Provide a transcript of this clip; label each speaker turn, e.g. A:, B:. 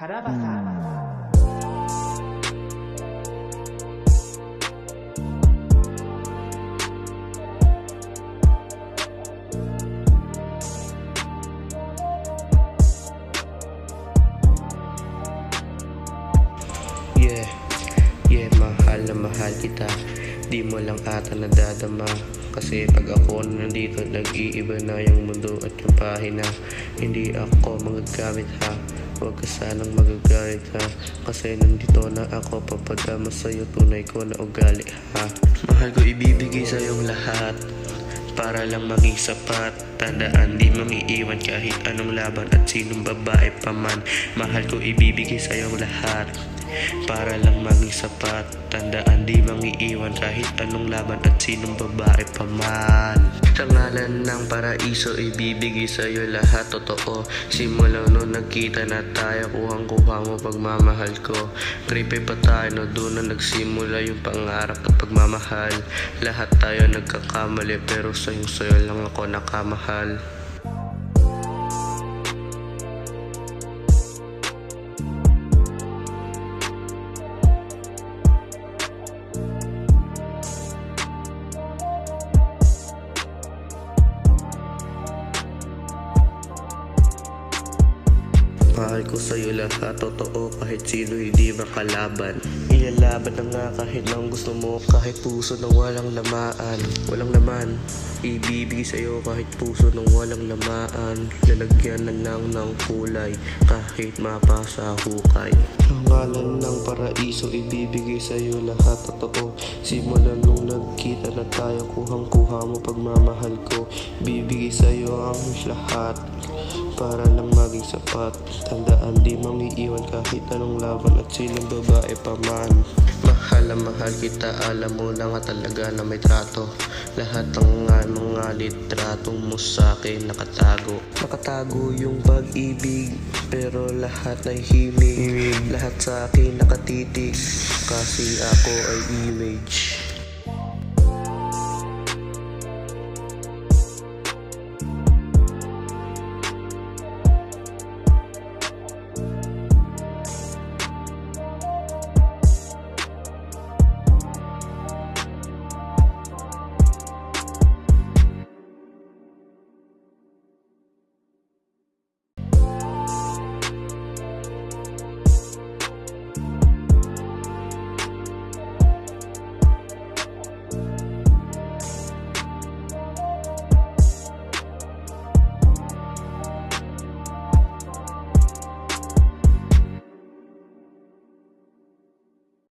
A: Karabasan.
B: Mahal na mahal kita. Di mo lang ata nadadama. Kasi pag ako nandito, nag-iiba na yung mundo at yung pahina. Hindi ako magagamit ha. Huwag ka sanang magagalit ha. Kasi nandito na ako, papadama sa'yo tunay ko na ugali ha. Mahal ko ibibigay sa'yong lahat para lang maging sapat. Tandaan, di mangiiwan kahit anong laban at sinong babae pa man. Mahal ko ibibigay sa'yong lahat para lang maging sapat. Tandaan, di mangiiwan kahit anong laban at sinong babae pa man. Sa ngalan ng paraiso, ibibigay sa'yo lahat totoo. Simula noon nagkita na tayo, kuhang-kuha mo pagmamahal ko. Creepy pa tayo, no, doon na nagsimula yung pangarap at pagmamahal. Lahat tayo nagkakamali, pero sa'yo lang ako nakamahal. Mahal ko sa'yo lahat totoo, kahit sino hindi makalaban. Ilalaban na nga kahit lang gusto mo, kahit puso ng walang lamaan. Walang laman, ibibigay sa'yo kahit puso ng walang lamaan. Lalagyan na lang ng kulay, kahit mapasa hukay. Ang ngalan ng paraiso, ibibigay sa'yo lahat totoo. Simula nung nagkita na tayo, kuhang-kuha mo pagmamahal ko. Bibigay sa'yo ang lahat para lang maging sapat. Tandaan, di mangiiwan kahit anong laban at sinong babae pa man. Mahal na mahal kita, alam mo na nga talaga na may trato. Lahat ng mga litratong mo sa'kin nakatago. Nakatago yung pag-ibig, pero lahat ay himig. Lahat sa'kin nakatitig, kasi ako ay image.